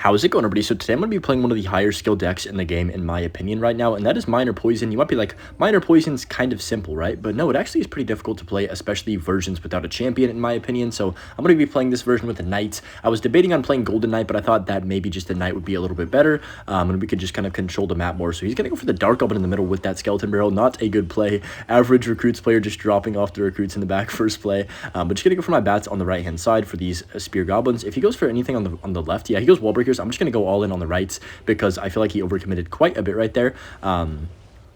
How's it going, everybody? So today I'm going to be playing one of the higher skill decks in the game, in my opinion, right now, and that is Minor Poison. You might be like, Minor Poison's kind of simple, right? But no, it actually is pretty difficult to play, especially versions without a champion, in my opinion. So I'm going to be playing this version with a Knight. I was debating on playing Golden Knight, but I thought that maybe just a Knight would be a little bit better, and we could just kind of control the map more. So he's going to go for the Dark Goblin in the middle with that Skeleton Barrel. Not a good play. Average Recruits player just dropping off the Recruits in the back first play. But just going to go for my bats on the right-hand side for these Spear Goblins. If he goes for anything on the left, yeah, he goes Wall Breakers. I'm just going to go all in on the right because I feel like he overcommitted quite a bit right there.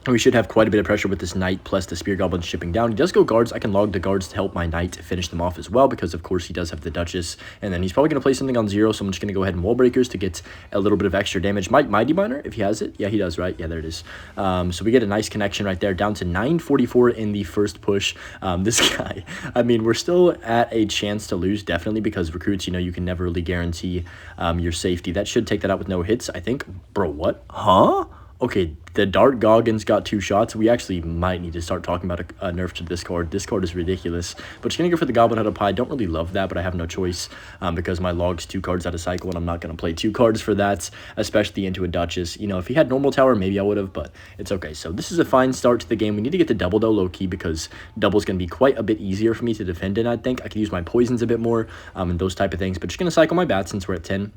We should have quite a bit of pressure with this Knight plus the Spear Goblin shipping down. He does go guards. I can log the guards to help my Knight finish them off as well because, of course, he does have the Duchess. And then he's probably going to play something on 0, so I'm just going to go ahead and Wall Breakers to get a little bit of extra damage. Mighty Miner, if he has it. Yeah, he does, right? Yeah, there it is. So we get a nice connection right there, down to 944 in the first push. This guy, I mean, we're still at a chance to lose, definitely, because Recruits, you know, you can never really guarantee your safety. That should take that out with no hits, I think. Bro, what? Huh? Okay, the Dart Goggins got 2 shots. We actually might need to start talking about a nerf to this card. This card is ridiculous. But just going to go for the Goblin Head up high. Don't really love that, but I have no choice because my log's 2 cards out of cycle, and I'm not going to play 2 cards for that, especially into a Duchess. You know, if he had normal tower, maybe I would have, but it's okay. So this is a fine start to the game. We need to get the double, though, low-key, because double's going to be quite a bit easier for me to defend in, I think. I can use my poisons a bit more and those type of things, but just going to cycle my bats since we're at 10.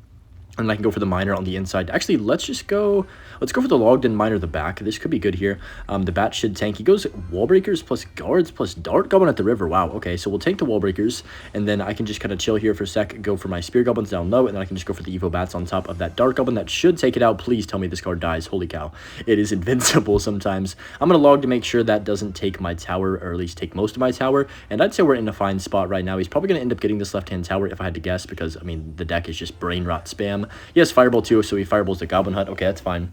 And I can go for the Miner on the inside. Actually, let's go for the Logged in Miner the back. This could be good here. The Bat should tank. He goes Wall Breakers plus Guards plus Dart Goblin at the river. Wow, okay, so we'll take the Wall Breakers, and then I can just kind of chill here for a sec, go for my Spear Goblins down low, and then I can just go for the Evo Bats on top of that Dart Goblin. That should take it out. Please tell me this card dies. Holy cow. It is invincible sometimes. I'm going to log to make sure that doesn't take my tower, or at least take most of my tower, and I'd say we're in a fine spot right now. He's probably going to end up getting this left-hand tower if I had to guess, because, I mean, the deck is just brain rot spam. Yes, Fireball too, so he fireballs the Goblin Hut. Okay, that's fine.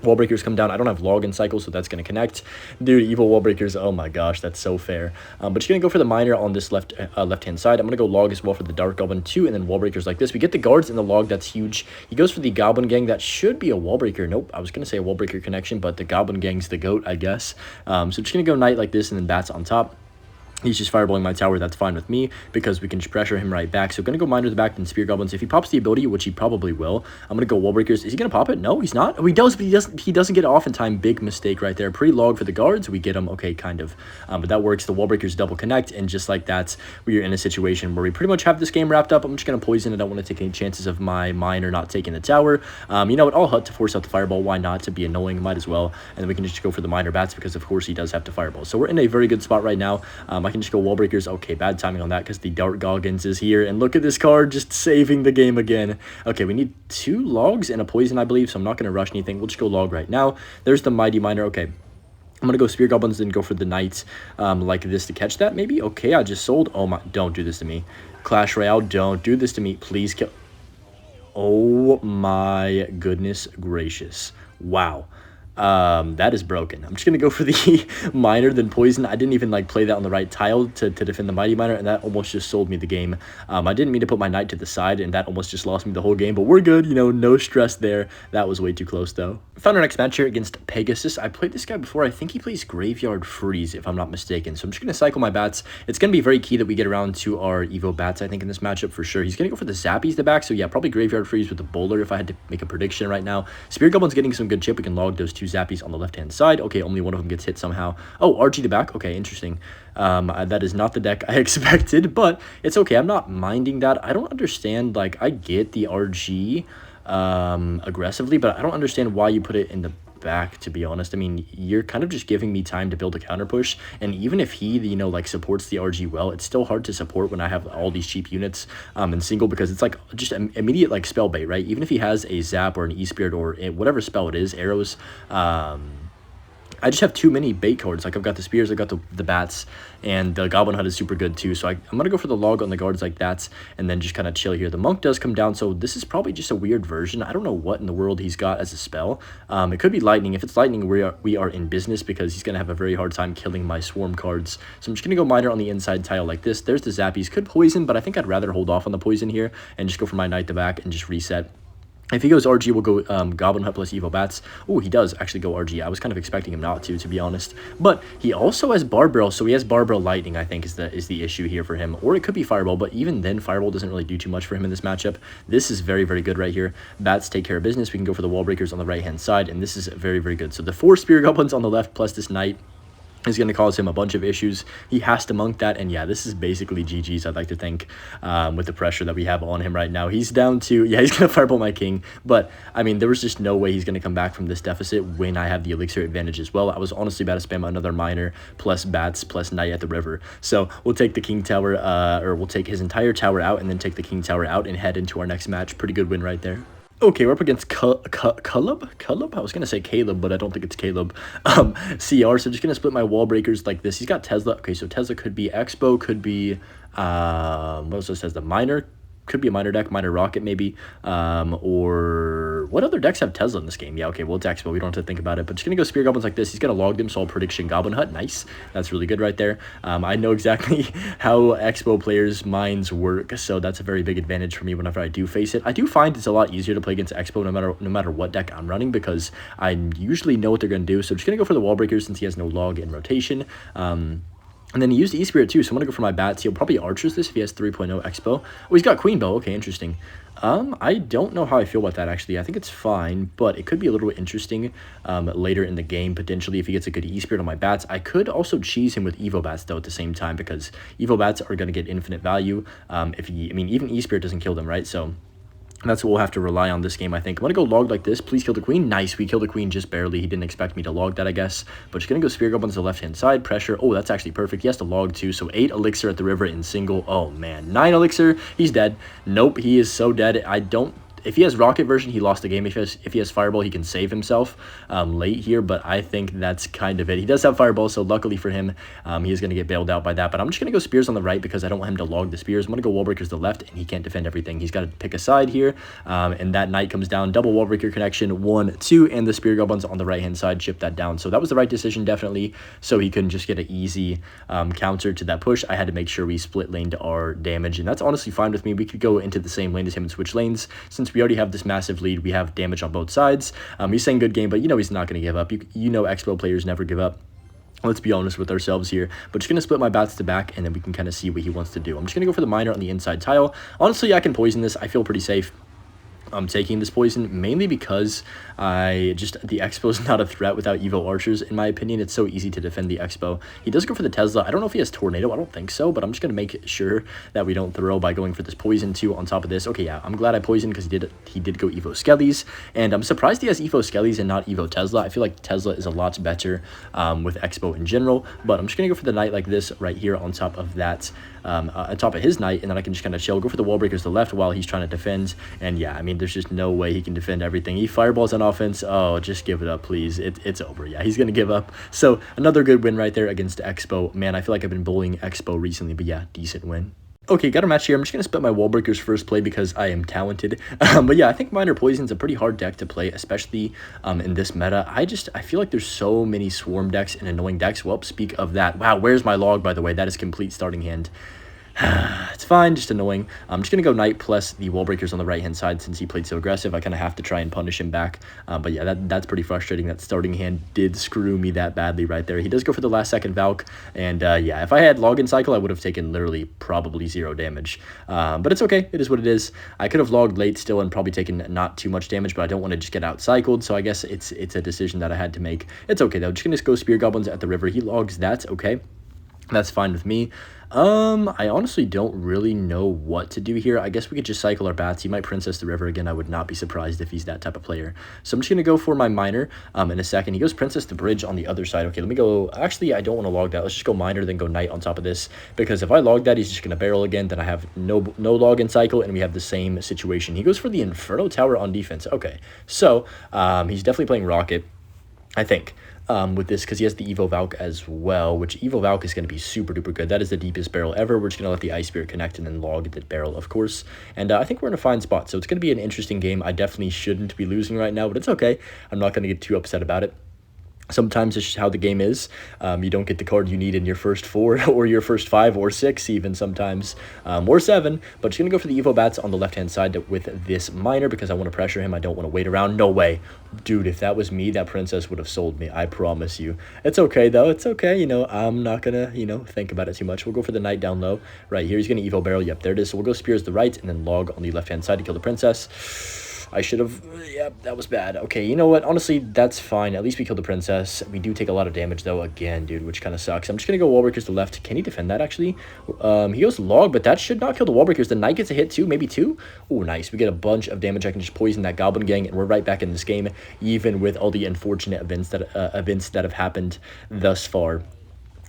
Wall Breakers come down. I don't have log in cycle, so that's going to connect. Dude, evil Wall Breakers. Oh my gosh, that's so fair. But just going to go for the Miner on this left-hand side. I'm going to go log as well for the Dark Goblin too, and then Wall Breakers like this. We get the guards in the log. That's huge. He goes for the Goblin Gang. That should be a Wall Breaker. Nope, I was going to say a Wall Breaker connection, but the Goblin Gang's the GOAT, I guess. So just going to go Knight like this, and then Bats on top. He's just fireballing my tower. That's fine with me because we can just pressure him right back. So going to go Miner the back and Spear Goblins. If he pops the ability, which he probably will, I'm going to go Wall Breakers. Is he going to pop it? No, he's not. Oh, he does, but he doesn't get it off in time. Big mistake right there. Pre-log for the guards. We get him. Okay, kind of. But that works. The Wall Breakers double connect. And just like that, we are in a situation where we pretty much have this game wrapped up. I'm just going to poison. I don't want to take any chances of my Miner not taking the tower. You know what? I'll hut to force out the Fireball. Why not? To be annoying. Might as well. And then we can just go for the Miner Bats because, of course, he does have to Fireball. So we're in a very good spot right now. I can just go Wall Breakers. Okay, bad timing on that because the Dart Goggins is here. And look at this card just saving the game again. Okay, we need 2 logs and a poison, I believe, so I'm not going to rush anything. We'll just go log right now. There's the Mighty Miner. Okay. I'm going to go Spear Goblins and go for the Knights like this to catch that, maybe? Okay, I just sold. Oh my, don't do this to me. Clash Royale, don't do this to me. Please kill. Oh my goodness gracious. Wow. That is broken. I'm just gonna go for the Miner, then poison. I didn't even like play that on the right tile to defend the Mighty Miner, and that almost just sold me the game. I didn't mean to put my Knight to the side, and that almost just lost me the whole game, but we're good, you know, no stress there. That was way too close though. Found our next match here against Pegasus. I played this guy before. I think he plays Graveyard Freeze, if I'm not mistaken. So I'm just gonna cycle my bats. It's gonna be very key that we get around to our Evo Bats, I think, in this matchup for sure. He's gonna go for the Zappies the back, so yeah, probably Graveyard Freeze with the Bowler if I had to make a prediction right now. Spear Goblin's getting some good chip. We can log those 2 Zappies on the left-hand side. Okay, only one of them gets hit somehow. Oh, RG the back. Okay, interesting. That is not the deck I expected, but it's okay. I'm not minding that. I don't understand. Like, I get the RG aggressively, but I don't understand why you put it in the back, to be honest. I mean, you're kind of just giving me time to build a counter push, and even if he, you know, like supports the RG well, it's still hard to support when I have all these cheap units in single, because it's like just immediate like spell bait, right? Even if he has a Zap or an E-Spirit or whatever spell it is, arrows, I just have too many bait cards. Like, I've got the Spears, I've got the Bats, and the Goblin Hut is super good too. So I'm going to go for the log on the guards like that, and then just kind of chill here. The Monk does come down, so this is probably just a weird version. I don't know what in the world he's got as a spell. It could be Lightning. If it's Lightning, we are in business, because he's going to have a very hard time killing my Swarm cards. So I'm just going to go Miner on the inside tile like this. There's the Zappies. Could poison, but I think I'd rather hold off on the poison here and just go for my Knight the back and just reset. If he goes RG, we'll go Goblin Hut plus Evo Bats. Oh, he does actually go RG. I was kind of expecting him not to be honest. But he also has Barbell, so he has Barbell Lightning, I think, is the issue here for him. Or it could be Fireball, but even then, Fireball doesn't really do too much for him in this matchup. This is very, very good right here. Bats take care of business. We can go for the Wall Breakers on the right-hand side, and this is very, very good. So the 4 Spear Goblins on the left plus this Knight is going to cause him a bunch of issues. He has to monk that, and yeah, this is basically GG's, I'd like to think, with the pressure that we have on him right now. He's down to, yeah, he's going to Fireball my king, but, I mean, there was just no way he's going to come back from this deficit when I have the Elixir advantage as well. I was honestly about to spam another Miner plus Bats plus Knight at the river, so we'll take the King Tower, or we'll take his entire tower out, and then take the King Tower out and head into our next match. Pretty good win right there. Okay, we're up against Calb? I was going to say Caleb, but I don't think it's Caleb. CR, so just going to split my wall breakers like this. He's got Tesla. Okay, so Tesla could be Expo, could be, what else says the Miner? Could be a Miner deck, Miner Rocket maybe, or what other decks have Tesla in this game? Yeah, okay, well, it's Expo. We don't have to think about it, but just going to go Spear Goblins like this. He's going to log them, so I'll prediction Goblin Hut. Nice. That's really good right there. I know exactly how Expo players' minds work, so that's a very big advantage for me whenever I do face it. I do find it's a lot easier to play against Expo no matter what deck I'm running, because I usually know what they're going to do, so just going to go for the Wall Breakers since he has no log in rotation. And then he used E-Spirit too, so I'm going to go for my Bats. He'll probably Archers this if he has 3.0 Expo. Oh, he's got Queen Bow. Okay, interesting. I don't know how I feel about that, actually. I think it's fine, but it could be a little bit interesting later in the game, potentially, if he gets a good E-Spirit on my Bats. I could also cheese him with Evo Bats, though, at the same time, because Evo Bats are going to get infinite value. Even E-Spirit doesn't kill them, right? So that's what we'll have to rely on this game, I think. I'm going to go log like this. Please kill the queen. Nice. We killed the queen just barely. He didn't expect me to log that, I guess. But just going to go Spear Goblins to the left-hand side. Pressure. Oh, that's actually perfect. He has to log too. So 8 Elixir at the river in single. Oh, man. 9 Elixir. He's dead. Nope. He is so dead. I don't... If he has Rocket version, he lost the game. If he has Fireball, he can save himself late here, but I think that's kind of it. He does have Fireball, so luckily for him, he is going to get bailed out by that, but I'm just going to go Spears on the right because I don't want him to log the Spears. I'm going to go Wall Breakers to the left, and he can't defend everything. He's got to pick a side here, and that Knight comes down. Double Wall Breaker connection, 1, 2, and the Spear Goblins on the right-hand side chip that down. So that was the right decision, definitely, so he couldn't just get an easy counter to that push. I had to make sure we split laned our damage, and that's honestly fine with me. We could go into the same lane as him and switch lanes. Since we already have this massive lead, we have damage on both sides. He's saying good game, but you know he's not going to give up. You know Expo players never give up. Let's be honest with ourselves here. But just going to split my Bats to back, and then we can kind of see what he wants to do. I'm just going to go for the Miner on the inside tile. Honestly, I can poison this. I feel pretty safe. I'm taking this poison mainly because the Expo is not a threat without Evo Archers. In my opinion, it's so easy to defend the Expo. He does go for the Tesla. I don't know if he has Tornado. I don't think so, but I'm just going to make sure that we don't throw by going for this poison too on top of this. Okay, yeah, I'm glad I poisoned because he did go Evo Skellies, and I'm surprised he has Evo Skellies and not Evo Tesla. I feel like Tesla is a lot better with Expo in general, but I'm just going to go for the Knight like this right here on top of that, on top of his Knight, and then I can just kind of chill, go for the Wall Breakers to the left while he's trying to defend, and yeah, I mean, there's just no way he can defend everything. He fireballs on offense. Oh, just give it up, please. It's over. Yeah, he's going to give up. So another good win right there against Expo. Man, I feel like I've been bullying Expo recently, but yeah, decent win. Okay, got a match here. I'm just going to split my Wall Breakers first play because I am talented. But yeah, I think Miner Poison's a pretty hard deck to play, especially in this meta. I feel like there's so many Swarm decks and annoying decks. Well, speak of that. Wow, where's my log, by the way? That is complete starting hand. It's fine, just annoying. I'm just going to go Knight plus the Wall Breakers on the right-hand side since he played so aggressive. I kind of have to try and punish him back. But yeah, that's pretty frustrating. That starting hand did screw me that badly right there. He does go for the last second Valk. And yeah, if I had Login Cycle, I would have taken literally probably 0 damage. But it's okay. It is what it is. I could have logged late still and probably taken not too much damage, but I don't want to just get out-cycled. So I guess it's a decision that I had to make. It's okay, though. Just going to go Spear Goblins at the river. He logs that. Okay. That's fine with me. I honestly don't really know what to do here. I guess we could just cycle our Bats. He might Princess the River again. I would not be surprised if he's that type of player. So I'm just going to go for my Miner in a second. He goes Princess the Bridge on the other side. Okay, let me go. Actually, I don't want to log that. Let's just go Miner, then go Knight on top of this. Because if I log that, he's just going to barrel again. Then I have no login cycle, and we have the same situation. He goes for the Inferno Tower on defense. Okay, so he's definitely playing Rocket, I think. With this, because he has the Evo Valk as well, which Evo Valk is going to be super duper good. That is the deepest barrel ever. We're just going to let the Ice Spirit connect and then log the barrel, of course. And I think we're in a fine spot, so it's going to be an interesting game. I definitely shouldn't be losing right now, but it's okay. I'm not going to get too upset about it. Sometimes it's just how the game is. You don't get the card you need in your first 4 or your first 5 or 6 even sometimes, or 7. But just going to go for the Evo Bats on the left-hand side with this Miner because I want to pressure him. I don't want to wait around. No way. Dude, if that was me, that Princess would have sold me. I promise you. It's okay, though. It's okay. You know, I'm not going to, think about it too much. We'll go for the Knight down low. Right here, he's going to Evo Barrel. Yep, there it is. So we'll go Spears the right and then Log on the left-hand side to kill the Princess. I should have, yep, that was bad. Okay, you know what? Honestly, that's fine. At least we killed the Princess. We do take a lot of damage, though, again, dude, which kind of sucks. I'm just going to go Wall Breakers to the left. Can he defend that, actually? He goes Log, but that should not kill the Wall Breakers. The Knight gets a hit, too, maybe 2. Oh, nice. We get a bunch of damage. I can just poison that Goblin Gang, and we're right back in this game, even with all the unfortunate events that have happened thus far.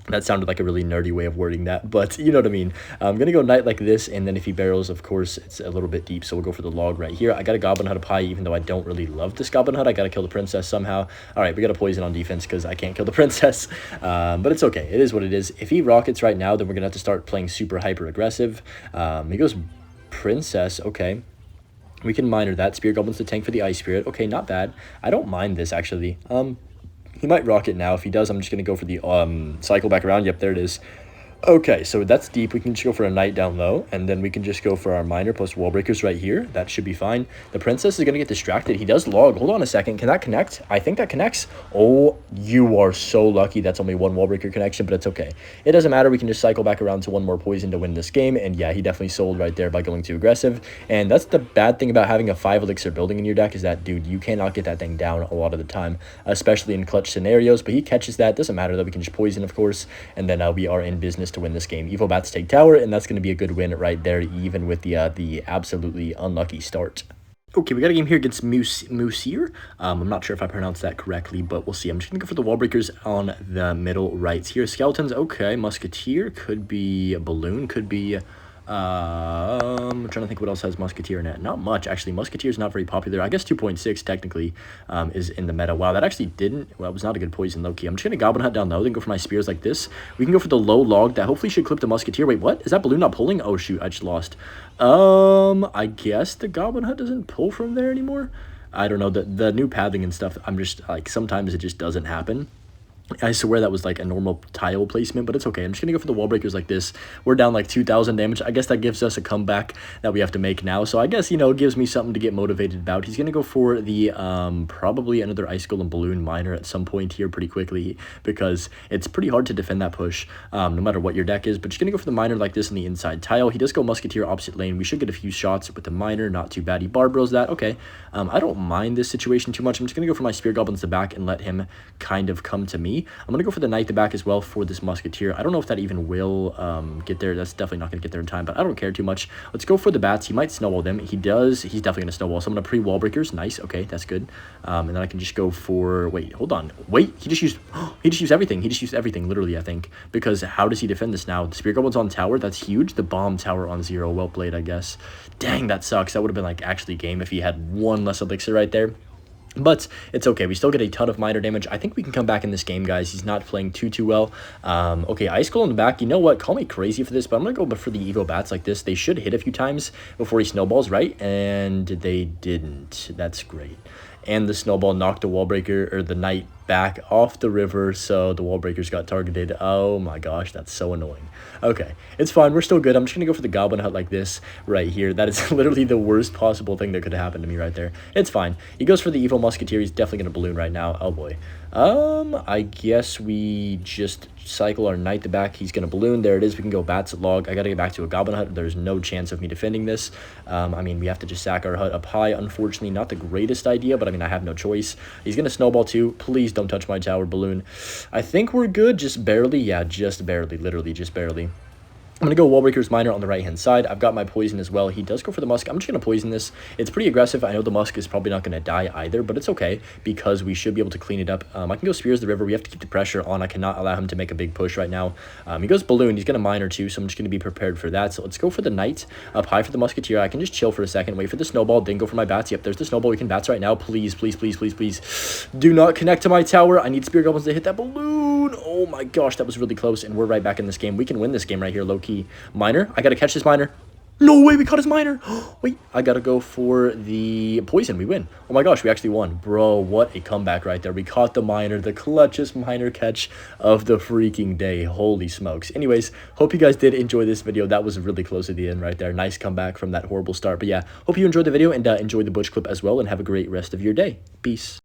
That sounded like a really nerdy way of wording that, but you know what I mean. I'm going to go Knight like this, and then if he barrels, of course, it's a little bit deep, so we'll go for the Log right here. I got a Goblin Hut up high, even though I don't really love this Goblin Hut. I got to kill the Princess somehow. All right, we got a poison on defense because I can't kill the Princess, but it's okay. It is what it is. If he rockets right now, then we're going to have to start playing super hyper-aggressive. He goes Princess, okay. We can Miner that. Spear Goblin's the tank for the Ice Spirit. Okay, not bad. I don't mind this, actually. He might rock it now. If he does, I'm just going to go for the cycle back around. Yep, there it is. Okay, so that's deep. We can just go for a Knight down low, and then we can just go for our Miner plus Wall Breakers right here. That should be fine. The Princess is going to get distracted. He does Log. Hold on a second. Can that connect? I think that connects. Oh, you are so lucky. That's only 1 Wall Breaker connection, but it's okay. It doesn't matter. We can just cycle back around to 1 more poison to win this game, and yeah, he definitely sold right there by going too aggressive, and that's the bad thing about having a 5 elixir building in your deck is that, dude, you cannot get that thing down a lot of the time, especially in clutch scenarios, but he catches that. Doesn't matter, though. We can just poison, of course, and then we are in business to win this game. Evo Bats take tower, and that's going to be a good win right there, even with the absolutely unlucky start. Okay, we got a game here against Musier. I'm not sure if I pronounced that correctly, but we'll see. I'm just going to go for the Wall Breakers on the middle right here. Skeletons, okay. Musketeer, could be a Balloon, could be... I'm trying to think what else has Musketeer in it. Not much, actually. Musketeer is not very popular. I guess 2.6 technically is in the meta. Wow, that actually didn't... Well, it was not a good poison, low-key. I'm just going to Goblin Hut down low, then go for my Spears like this. We can go for the low Log. That hopefully should clip the Musketeer. Wait, what? Is that Balloon not pulling? Oh, shoot, I just lost. I guess the Goblin Hut doesn't pull from there anymore? I don't know. The new pathing and stuff, I'm just, like, sometimes it just doesn't happen. I swear that was like a normal tile placement, but it's okay. I'm just going to go for the Wall Breakers like this. We're down like 2,000 damage. I guess that gives us a comeback that we have to make now. So I guess, it gives me something to get motivated about. He's going to go for the probably another Ice Golem Balloon Miner at some point here pretty quickly because it's pretty hard to defend that push no matter what your deck is. But just going to go for the Miner like this in the inside tile. He does go Musketeer opposite lane. We should get a few shots with the Miner. Not too bad. He Barbros that. Okay. I don't mind this situation too much. I'm just going to go for my Spear Goblins to back and let him kind of come to me. I'm going to go for the Knight to back as well for this Musketeer. I don't know if that even will get there. That's definitely not going to get there in time, but I don't care too much. Let's go for the Bats. He might snowball them. He does. He's definitely going to snowball. So I'm going to pre-Wall Breakers. Nice. Okay, that's good. And then I can just go for... Wait, hold on. Wait, he just used... he just used everything. He just used everything, literally, I think. Because how does he defend this now? The Spear Goblin's on tower. That's huge. The Bomb Tower on 0. Well played, I guess. Dang, that sucks. That would have been, like, actually game if he had 1 less elixir right there. But it's okay. We still get a ton of minor damage. I think we can come back in this game, guys. He's not playing too well. Okay, Ice Skull in the back. You know what? Call me crazy for this, but I'm going to go for the Evo Bats like this. They should hit a few times before he snowballs, right? And they didn't. That's great. And the snowball knocked the Wall Breaker, or the Knight, back off the river, so the Wall Breakers got targeted. Oh my gosh, that's so annoying. Okay, it's fine. We're still good. I'm just going to go for the Goblin Hut like this right here. That is literally the worst possible thing that could have happened to me right there. It's fine. He goes for the Evil Musketeer. He's definitely going to balloon right now. Oh boy. I guess we just cycle our Knight to back. He's going to balloon. There it is. We can go Bats Log. I got to get back to a Goblin Hut. There's no chance of me defending this. I mean, we have to just sack our hut up high. Unfortunately, not the greatest idea, but I mean, I have no choice. He's going to snowball too. Please don't touch my tower balloon. I think we're good. Just barely. Yeah, just barely. Literally, just barely. I'm going to go Wall Breakers Miner on the right-hand side. I've got my poison as well. He does go for the Musk. I'm just going to poison this. It's pretty aggressive. I know the Musk is probably not going to die either, but it's okay because we should be able to clean it up. I can go Spears the River. We have to keep the pressure on. I cannot allow him to make a big push right now. He goes Balloon. He's going to Miner too, so I'm just going to be prepared for that. So let's go for the Knight up high for the Musketeer. I can just chill for a second, wait for the Snowball, then go for my Bats. Yep, there's the Snowball. We can Bats right now. Please, please, please, please, please. Do not connect to my tower. I need Spear Goblins to hit that balloon. Oh my gosh, that was really close, and we're right back in this game. We can win this game right here, low-key. Miner. I got to catch this Miner. No way, we caught his miner. Wait, I gotta go for the poison. We win. Oh my gosh, we actually won. Bro, what a comeback right there. We caught the miner, the clutchest miner catch of the freaking day. Holy smokes. Anyways, hope you guys did enjoy this video. That was really close at the end right there. Nice comeback from that horrible start. But yeah, hope you enjoyed the video and enjoy the Butch clip as well, and have a great rest of your day. Peace.